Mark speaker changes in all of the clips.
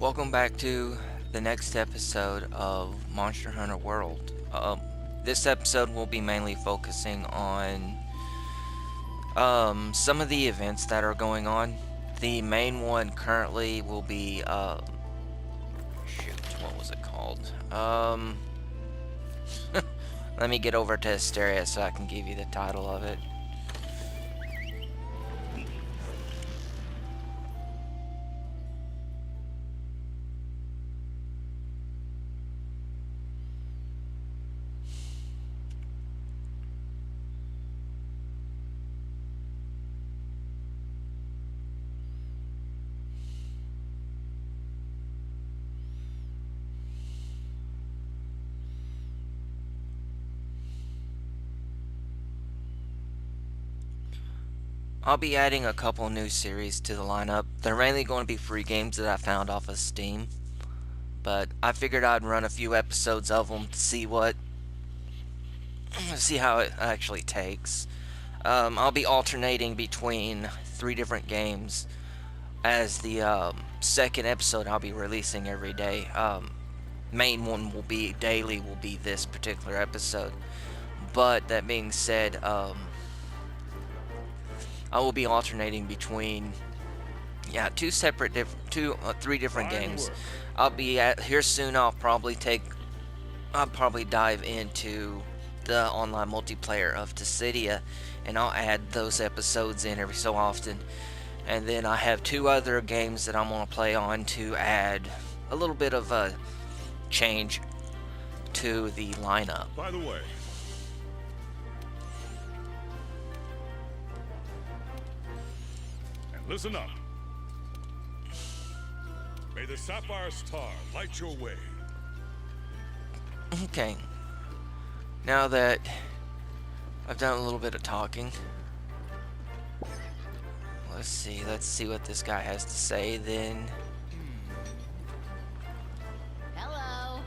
Speaker 1: welcome back to the next episode of Monster Hunter World. This episode will be mainly focusing on some of the events that are going on. The main one currently will be shoot, what was it called? Let me get over to Hysteria so I can give you the title of it. I'll be adding a couple new series to the lineup. They're mainly going to be free games that I found off of Steam, but I figured I'd run a few episodes of them to see how it actually takes. I'll be alternating between 3 different games as the second episode I'll be releasing every day. Main one will be daily, will be this particular episode. But that being said, I will be alternating between three different games. I'll be at here soon. I'll probably dive into the online multiplayer of Dissidia, and I'll add those episodes in every so often. And then I have 2 other games that I'm going to play on to add a little bit of a change to the lineup.
Speaker 2: By the way, and listen up. May the sapphire star light your way.
Speaker 1: Okay. Now that I've done a little bit of talking, let's see what this guy has to say then.
Speaker 3: Hello.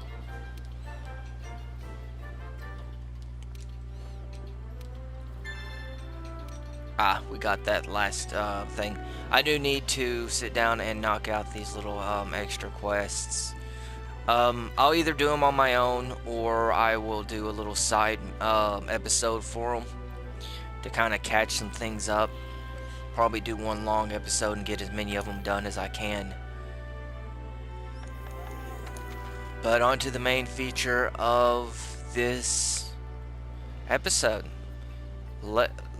Speaker 1: We got that last thing. I do need to sit down and knock out these little extra quests. I'll either do them on my own, or I will do a little side episode for them to kind of catch some things up. Probably do one long episode and get as many of them done as I can. But on to the main feature of this episode.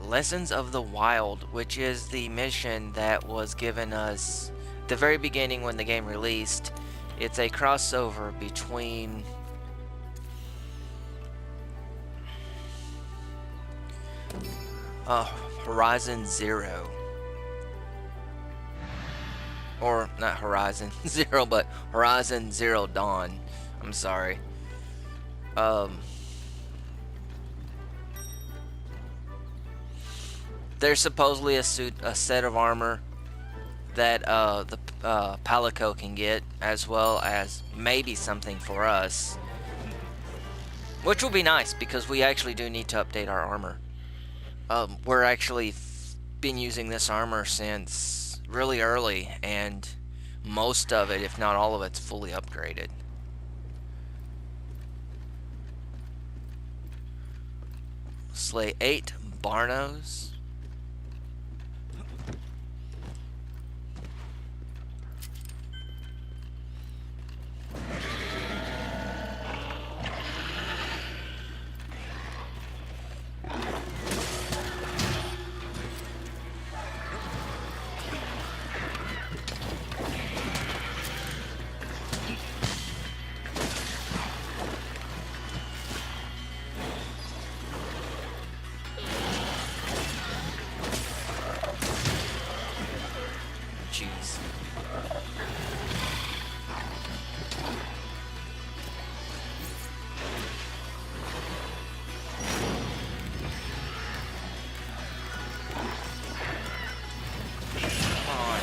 Speaker 1: Lessons of the Wild, which is the mission that was given us at the very beginning when the game released. It's a crossover between Horizon Zero, or not Horizon Zero, but Horizon Zero Dawn. I'm sorry. There's supposedly a set of armor that the Palico can get, as well as maybe something for us, which will be nice because we actually do need to update our armor. We're actually been using this armor since really early, and most of it, if not all of it's fully upgraded. Slay 8 Barnos. Jeez. Come on.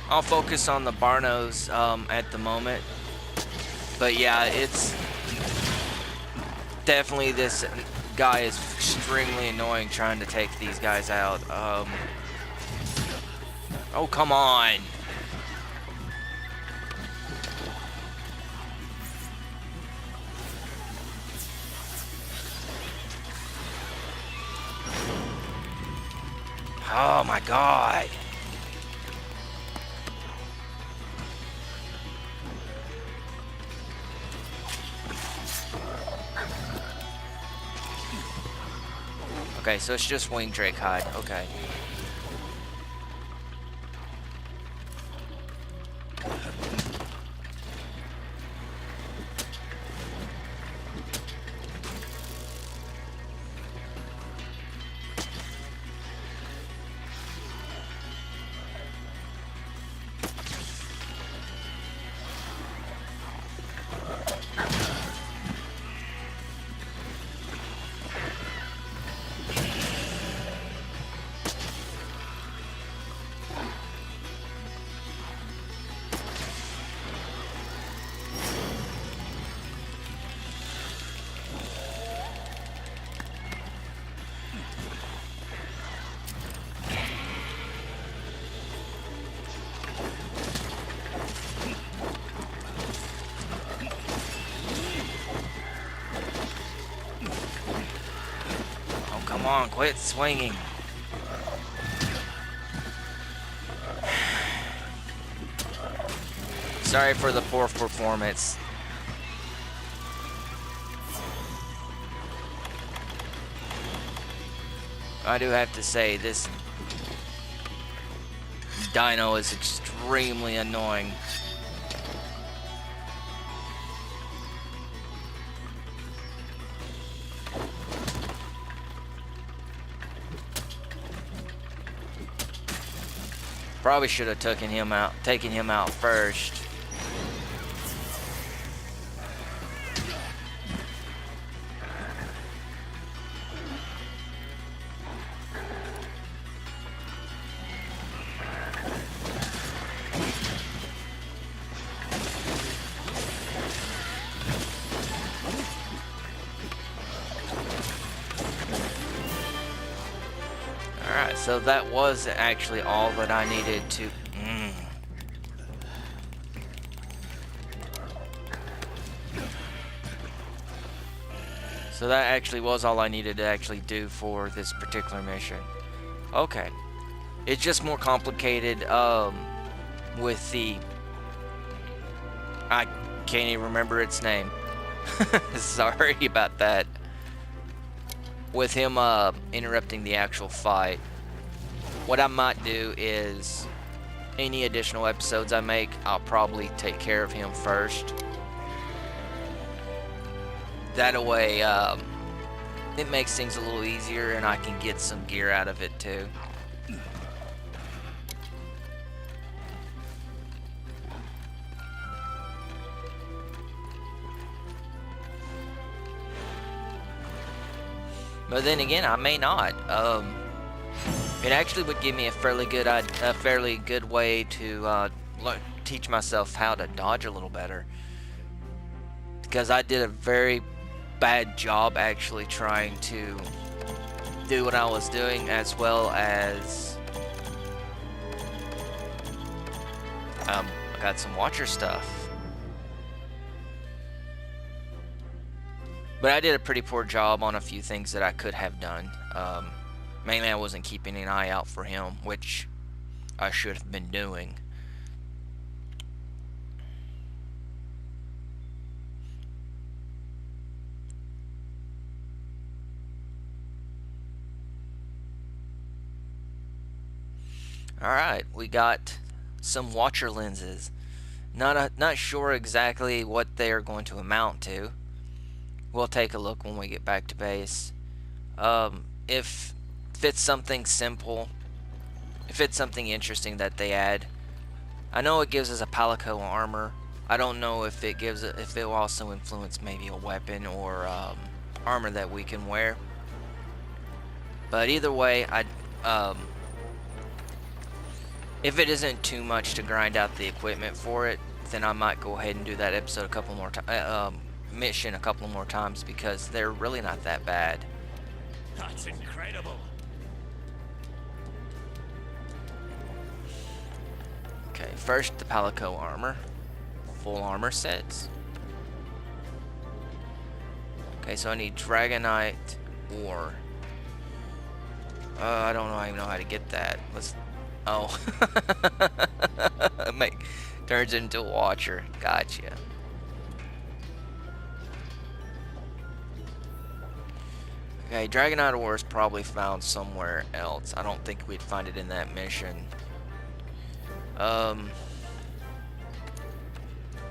Speaker 1: I'll focus on the Barnos at the moment. But yeah, it's definitely this guy is extremely annoying trying to take these guys out. Oh, come on. Oh my god. Okay, so it's just Wing Drake Hide. Okay. Come on, quit swinging. Sorry for the poor performance. I do have to say, this dino is extremely annoying. Probably should have taken him out first. Alright, so that was actually all that I needed to... So that actually was all I needed to actually do for this particular mission. Okay. It's just more complicated with the... I can't even remember its name. Sorry about that. With him interrupting the actual fight. What I might do is any additional episodes I make, I'll probably take care of him first. That way it makes things a little easier and I can get some gear out of it too. But then again, I may not. It actually would give me a fairly good way to teach myself how to dodge a little better. Because I did a very bad job actually trying to do what I was doing, as well as I got some Watcher stuff. But I did a pretty poor job on a few things that I could have done. Mainly I wasn't keeping an eye out for him, which I should have been doing. Alright, we got some Watcher lenses. Not sure exactly what they are going to amount to. We'll take a look when we get back to base. If it's something simple, if it's something interesting that they add, I know it gives us a Palico armor. I don't know if it will also influence maybe a weapon or armor that we can wear. But either way, if it isn't too much to grind out the equipment for it, then I might go ahead and do that episode a couple more times, mission a couple more times, because they're really not that bad.
Speaker 2: That's incredible.
Speaker 1: Okay, first the Palico armor, full armor sets. Okay, so I need Dragonite ore. I don't even know how to get that. Oh. Turns into a Watcher. Gotcha. Okay, Dragonite ore is probably found somewhere else. I don't think we'd find it in that mission.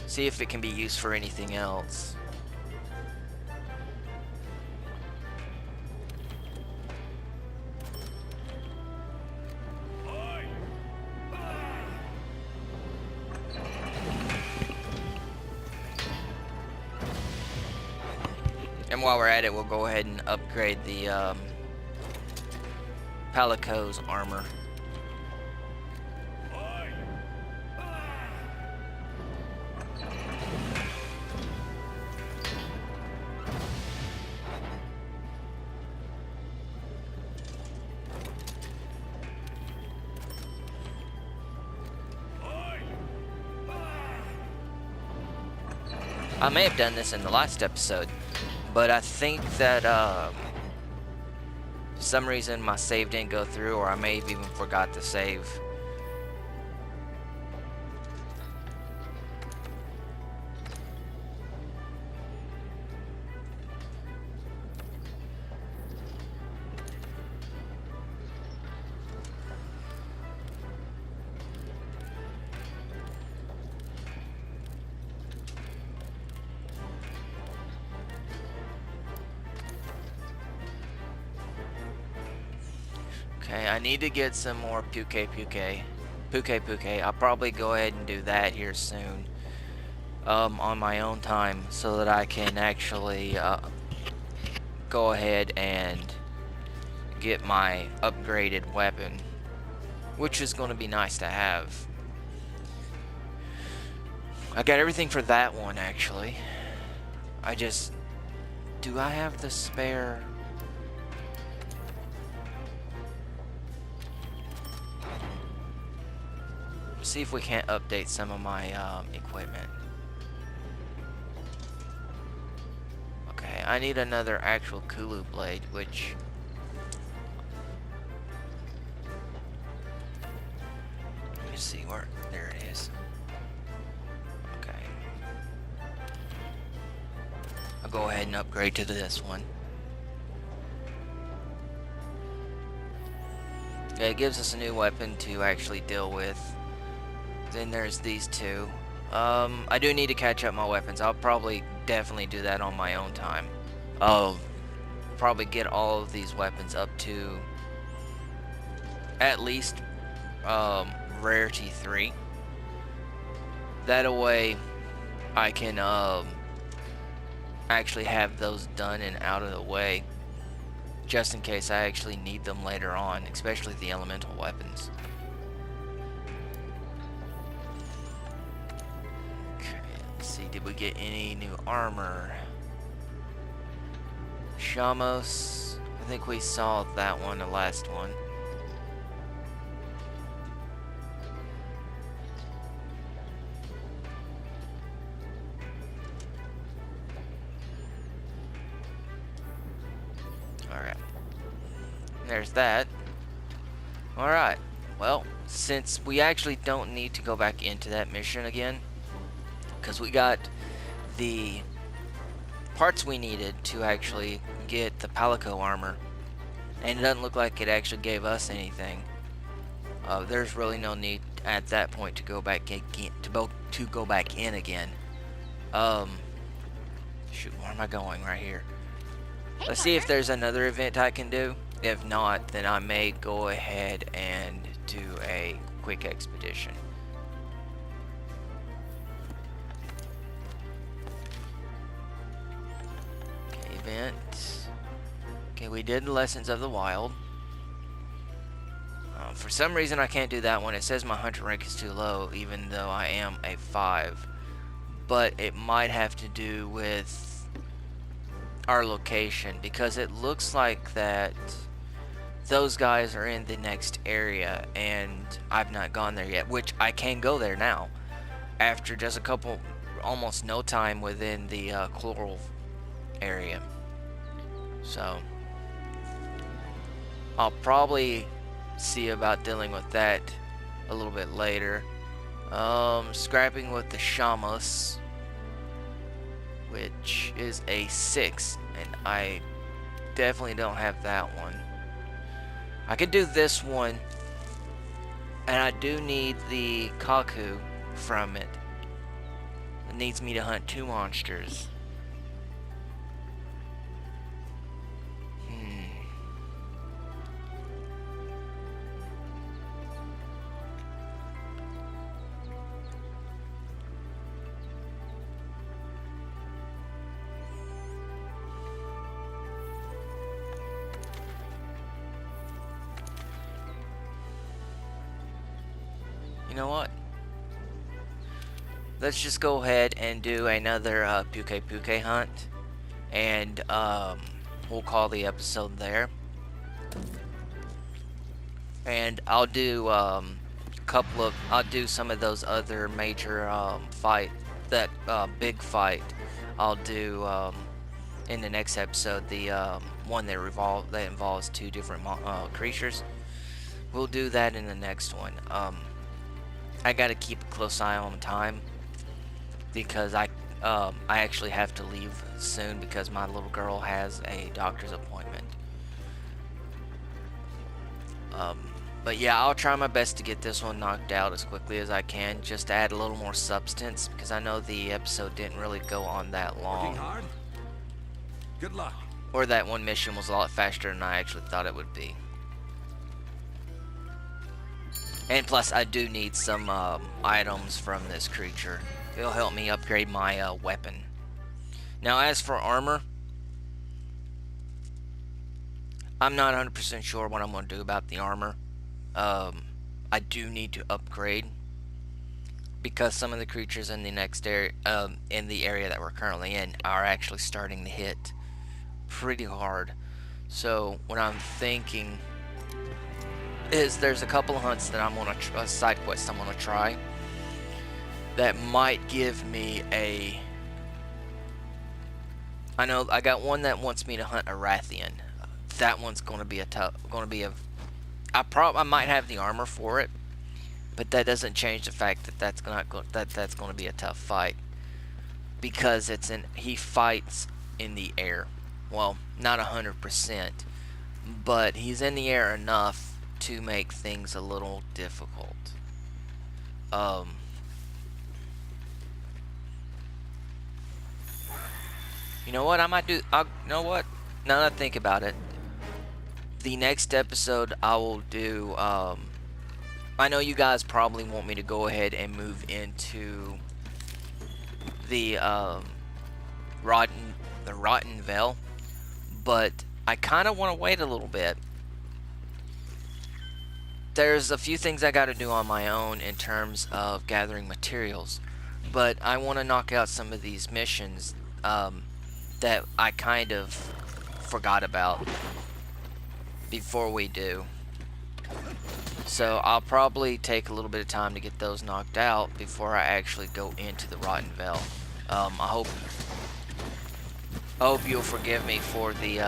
Speaker 1: See if it can be used for anything else. And while we're at it, we'll go ahead and upgrade the Palico's armor. I may have done this in the last episode, but I think that for some reason my save didn't go through, or I may have even forgot to save. Okay, I need to get some more Pukei Pukei. Pukei Pukei. I'll probably go ahead and do that here soon. On my own time, so that I can actually go ahead and get my upgraded weapon, which is going to be nice to have. I got everything for that one, actually. Do I have the spare? See if we can't update some of my equipment. Okay, I need another actual Kulu blade, which... Let me see where... There it is. Okay. I'll go ahead and upgrade to this one. Yeah, it gives us a new weapon to actually deal with. Then there's these two. I do need to catch up my weapons. I'll probably definitely do that on my own time. I'll probably get all of these weapons up to at least rarity 3. That way I can actually have those done and out of the way, just in case I actually need them later on, especially the elemental weapons. Did we get any new armor? Shamos. I think we saw that one, the last one. There's that. Alright. Well, since we actually don't need to go back into that mission again, because we got the parts we needed to actually get the Palico armor, and it doesn't look like it actually gave us anything. There's really no need at that point to go back to go back in again. Shoot, where am I going? Right here.
Speaker 3: Hey,
Speaker 1: Let's see if
Speaker 3: partner.
Speaker 1: there's another event I can do. If not, then I may go ahead and do a quick expedition. Okay, event. Okay, we did Lessons of the Wild. For some reason I can't do that one. It says my hunter rank is too low, even though I am a 5. But it might have to do with our location, because it looks like that those guys are in the next area and I've not gone there yet, which I can go there now after just a couple, almost no time within the Coral area. So I'll probably see about dealing with that a little bit later. Scrapping with the Shamus, which is a 6, and I definitely don't have that one. I could do this one, and I do need the Kaku from it. It needs me to hunt 2 monsters. You know what? Let's just go ahead and do another Pukei Pukei hunt, and we'll call the episode there. And I'll do I'll do some of those other major big fight. I'll do in the next episode, the one that involves 2 different creatures. We'll do that in the next one. I gotta keep a close eye on time, because I actually have to leave soon because my little girl has a doctor's appointment. But yeah, I'll try my best to get this one knocked out as quickly as I can, just to add a little more substance, because I know the episode didn't really go on that long.
Speaker 2: Working hard? Good luck.
Speaker 1: Or that one mission was a lot faster than I actually thought it would be. And plus, I do need some items from this creature. It'll help me upgrade my weapon. Now, as for armor, I'm not 100% sure what I'm going to do about the armor. I do need to upgrade, because some of the creatures in the next area, in the area that we're currently in, are actually starting to hit pretty hard. So what I'm thinking is there's a couple of hunts that I'm gonna side quests I'm gonna try that might give me a. I know I got one that wants me to hunt a Rathian. That one's gonna be I might have the armor for it, but that doesn't change the fact that that's gonna be a tough fight, because he fights in the air. Well, not 100%, but he's in the air enough to make things a little difficult. You know what I might do? You know what? Now that I think about it, the next episode I will do. I know you guys probably want me to go ahead and move into the Rotten Veil, but I kind of want to wait a little bit. There's a few things I got to do on my own in terms of gathering materials, but I want to knock out some of these missions that I kind of forgot about before we do. So I'll probably take a little bit of time to get those knocked out before I actually go into the Rotten Veil. I hope you'll forgive me for the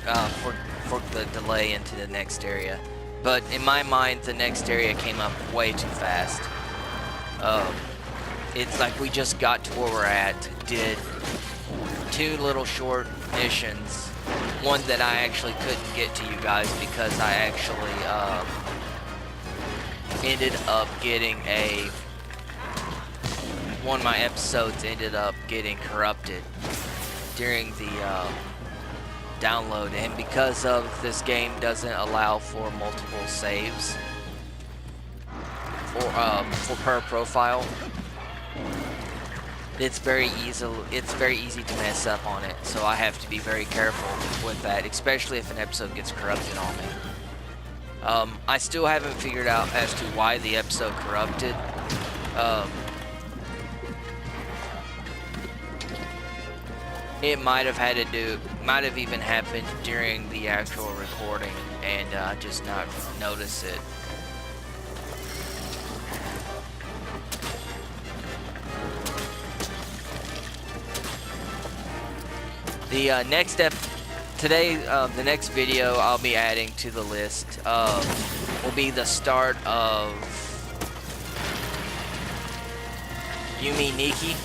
Speaker 1: for the delay into the next area. But in my mind, the next area came up way too fast. It's like we just got to where we're at, did 2 little short missions, one that I actually couldn't get to you guys because I actually ended up getting one of my episodes ended up getting corrupted during the download, and because of this game doesn't allow for multiple saves for per profile, it's very easy to mess up on it. So I have to be very careful with that, especially if an episode gets corrupted on me. I still haven't figured out as to why the episode corrupted. It might have even happened during the actual recording, and just not notice it. The the next video I'll be adding to the list will be the start of Yumi Nikki.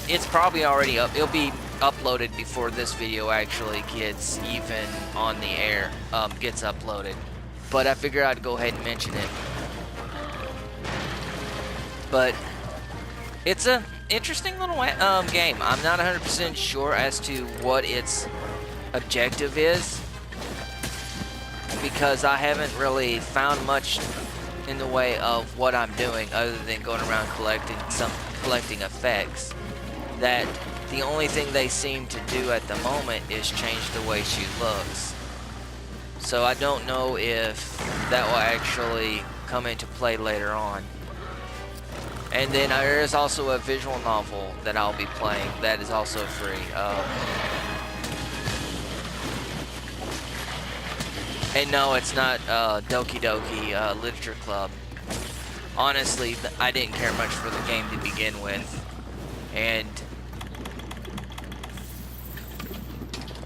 Speaker 1: It's probably already up. It'll be uploaded before this video actually gets even on the air, gets uploaded. But I figured I'd go ahead and mention it. But it's a interesting little game. I'm not 100% sure as to what its objective is, because I haven't really found much in the way of what I'm doing other than going around collecting effects. That the only thing they seem to do at the moment is change the way she looks. So I don't know if that will actually come into play later on. And then there is also a visual novel that I'll be playing that is also free. And no, it's not Doki Doki Literature Club. Honestly, I didn't care much for the game to begin with. And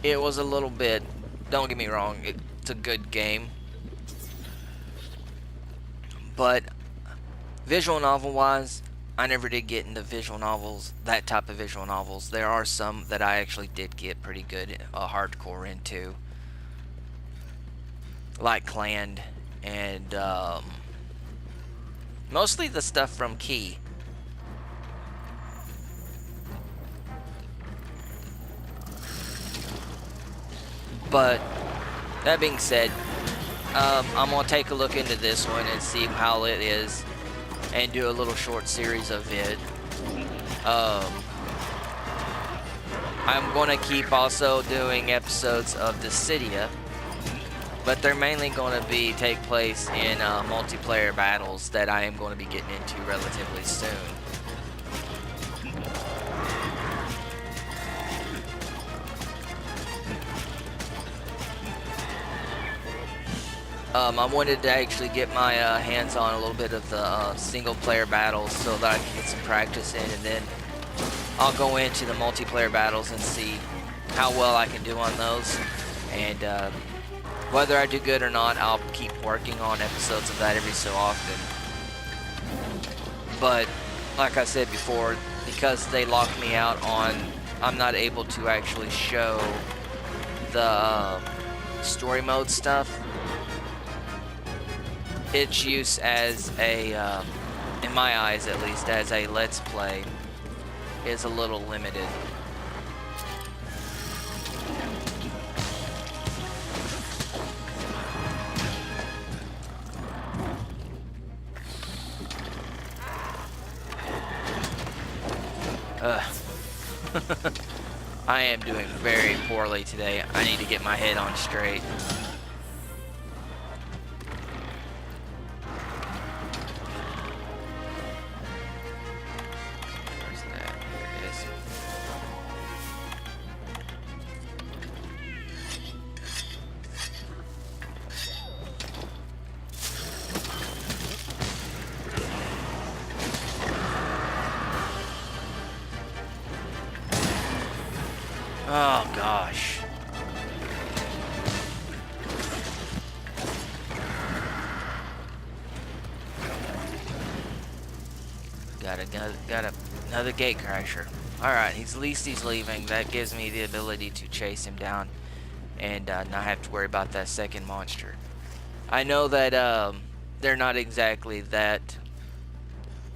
Speaker 1: it was a little bit, don't get me wrong, it's a good game. But visual novel wise, I never did get into visual novels, that type of visual novels. There are some that I actually did get pretty good hardcore into, like Clan, and mostly the stuff from Key. But that being said, I'm going to take a look into this one and see how it is and do a little short series of it. I'm going to keep also doing episodes of Dissidia, but they're mainly going to take place in multiplayer battles that I am going to be getting into relatively soon. I wanted to actually get my hands on a little bit of the single-player battles so that I can get some practice in, and then I'll go into the multiplayer battles and see how well I can do on those. And whether I do good or not, I'll keep working on episodes of that every so often. But like I said before, because they locked me out on, I'm not able to actually show the story mode stuff. Its use as a, in my eyes at least, as a Let's Play is a little limited. I am doing very poorly today. I need to get my head on straight. Oh gosh. Got another gate crasher. Alright, at least he's leaving. That gives me the ability to chase him down and not have to worry about that second monster. I know that they're not exactly that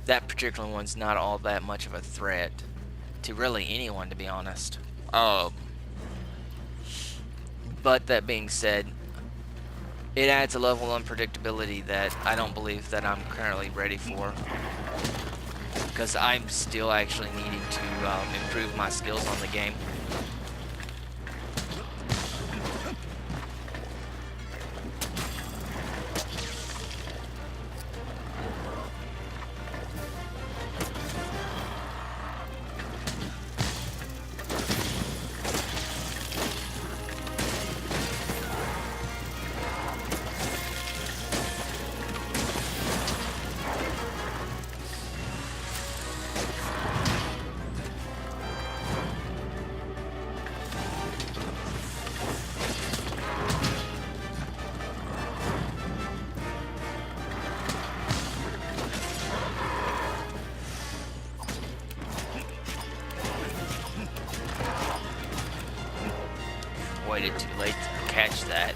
Speaker 1: particular one's not all that much of a threat to really anyone, to be honest. But that being said, it adds a level of unpredictability that I don't believe that I'm currently ready for, because I'm still actually needing to improve my skills on the game. Waited too late to catch that.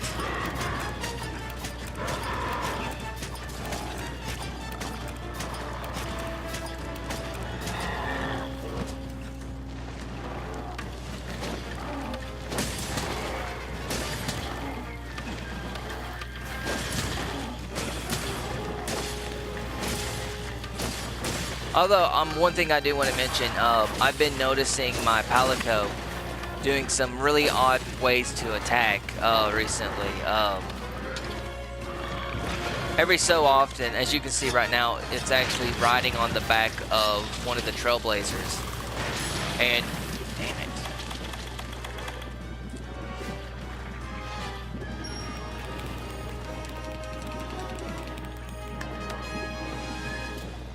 Speaker 1: Although, one thing I do want to mention, I've been noticing my Palico doing some really odd ways to attack recently. Every so often, as you can see right now, it's actually riding on the back of one of the Trailblazers. And, damn it.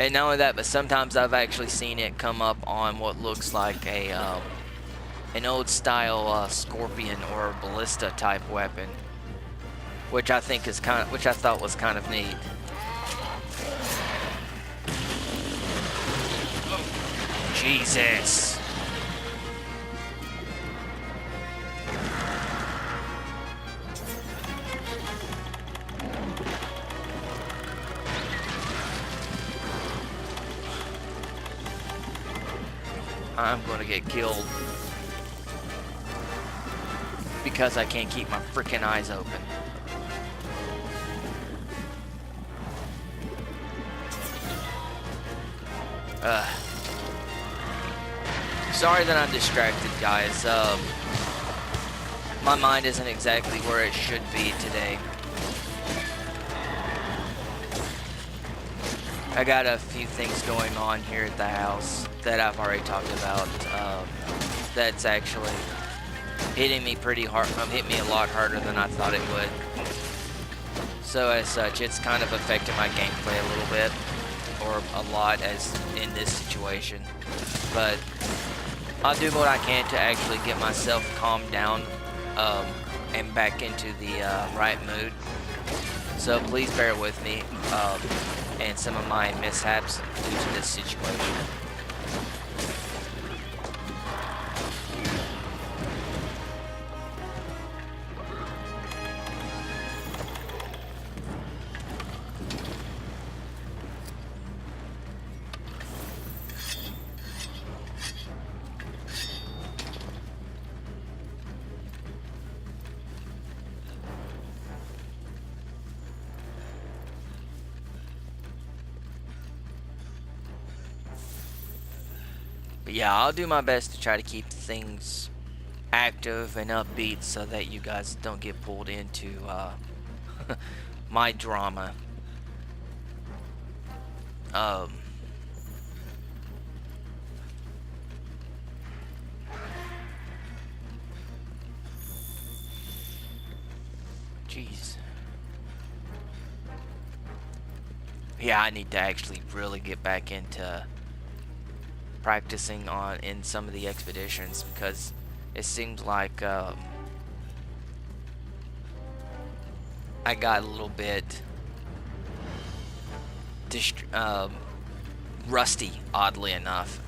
Speaker 1: And not only that, but sometimes I've actually seen it come up on what looks like a an old style scorpion or ballista type weapon, which I think is which I thought was kind of neat. Jesus. I'm gonna get killed because I can't keep my freaking eyes open. Sorry that I'm distracted, guys. My mind isn't exactly where it should be today. I got a few things going on here at the house that I've already talked about. That's actually hitting me pretty hard. Hit me a lot harder than I thought it would. So as such, it's kind of affected my gameplay a little bit, or a lot, as in this situation. But I'll do what I can to actually get myself calmed down and back into the right mood. So please bear with me and some of my mishaps due to this situation. But yeah, I'll do my best to try to keep things active and upbeat so that you guys don't get pulled into my drama. Jeez. Yeah, I need to actually really get back into practicing in some of the expeditions, because it seems like I got a little bit rusty, oddly enough,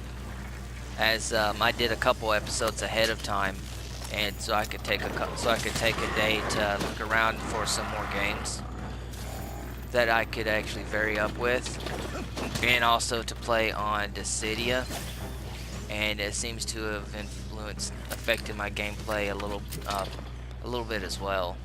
Speaker 1: as I did a couple episodes ahead of time, and so I could take a day to look around for some more games that I could actually vary up with, and also to play on Dissidia, and it seems to have affected my gameplay a little bit as well.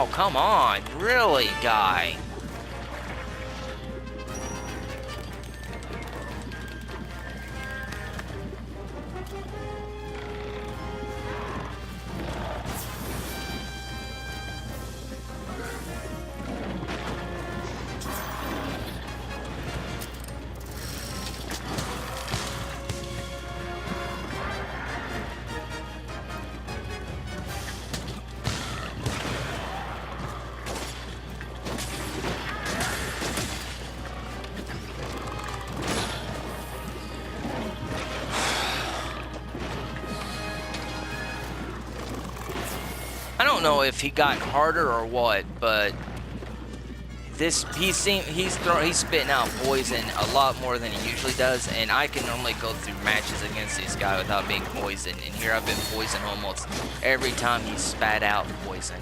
Speaker 1: Oh, come on, really, guy? I don't know if he got harder or what, but he's spitting out poison a lot more than he usually does, and I can normally go through matches against this guy without being poisoned, and here I've been poisoned almost every time he spat out poison.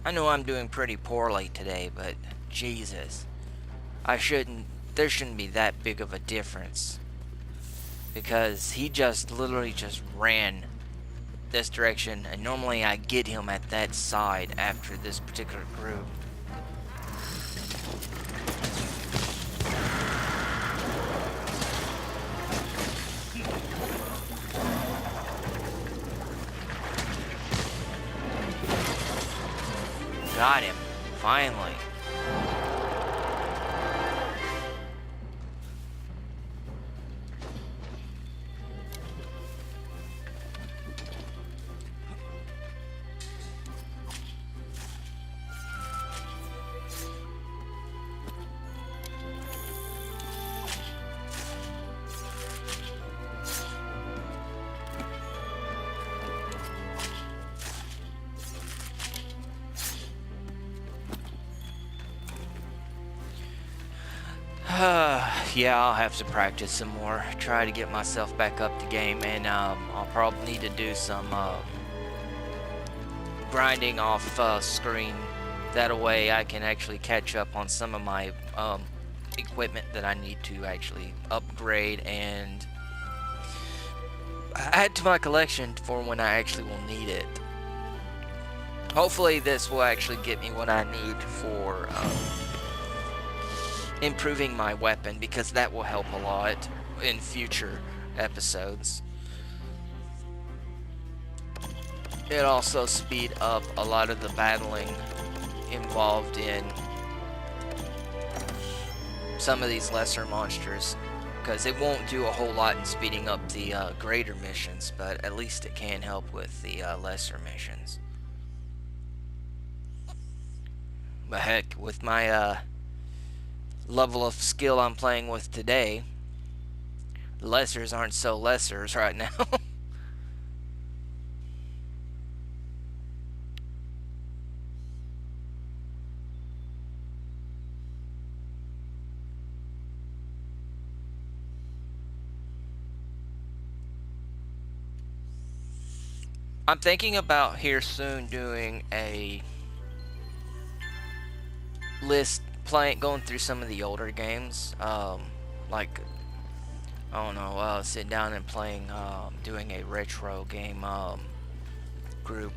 Speaker 1: I know I'm doing pretty poorly today, but Jesus, there shouldn't be that big of a difference. Because he literally just ran this direction, and normally I get him at that side after this particular group. Got him, finally. Yeah, I'll have to practice some more. Try to get myself back up to game, and I'll probably need to do some grinding off screen. That way I can actually catch up on some of my equipment that I need to actually upgrade and add to my collection for when I actually will need it. Hopefully this will actually get me what I need for improving my weapon, because that will help a lot in future episodes. it also speed up a lot of the battling involved in some of these lesser monsters, because it won't do a whole lot in speeding up the greater missions, but at least it can help with the lesser missions. But heck, with my level of skill I'm playing with today, lessers aren't so lessers right now. I'm thinking about here soon doing a list, going through some of the older games, like I don't know, sitting down and playing, doing a retro game group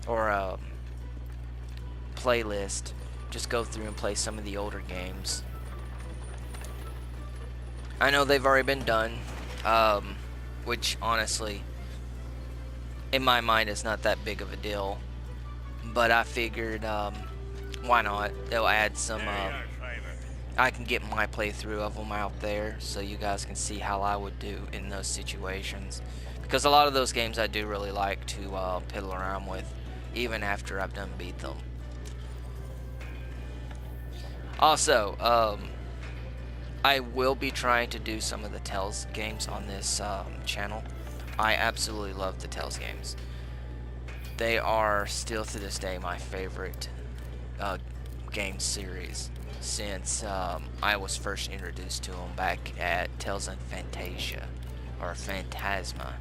Speaker 1: or playlist. Just go through and play some of the older games. I know they've already been done, which honestly, in my mind, is not that big of a deal. But I figured, why not? They'll add some. I can get my playthrough of them out there, so you guys can see how I would do in those situations. Because a lot of those games I do really like to piddle around with, even after I've done beat them. Also, I will be trying to do some of the Tales games on this channel. I absolutely love the Tales games. They are still to this day my favorite game series since I was first introduced to them back at Tales of Fantasia or Phantasma.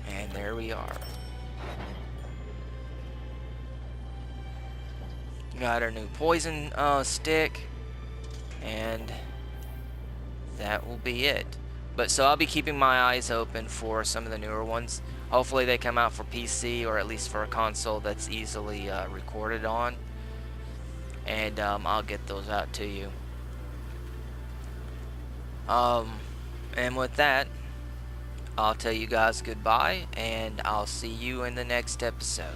Speaker 1: And there we are. Got our new poison stick, and that will be it. But so I'll be keeping my eyes open for some of the newer ones. Hopefully they come out for PC, or at least for a console that's easily recorded on, and I'll get those out to you. And with that, I'll tell you guys goodbye, and I'll see you in the next episode.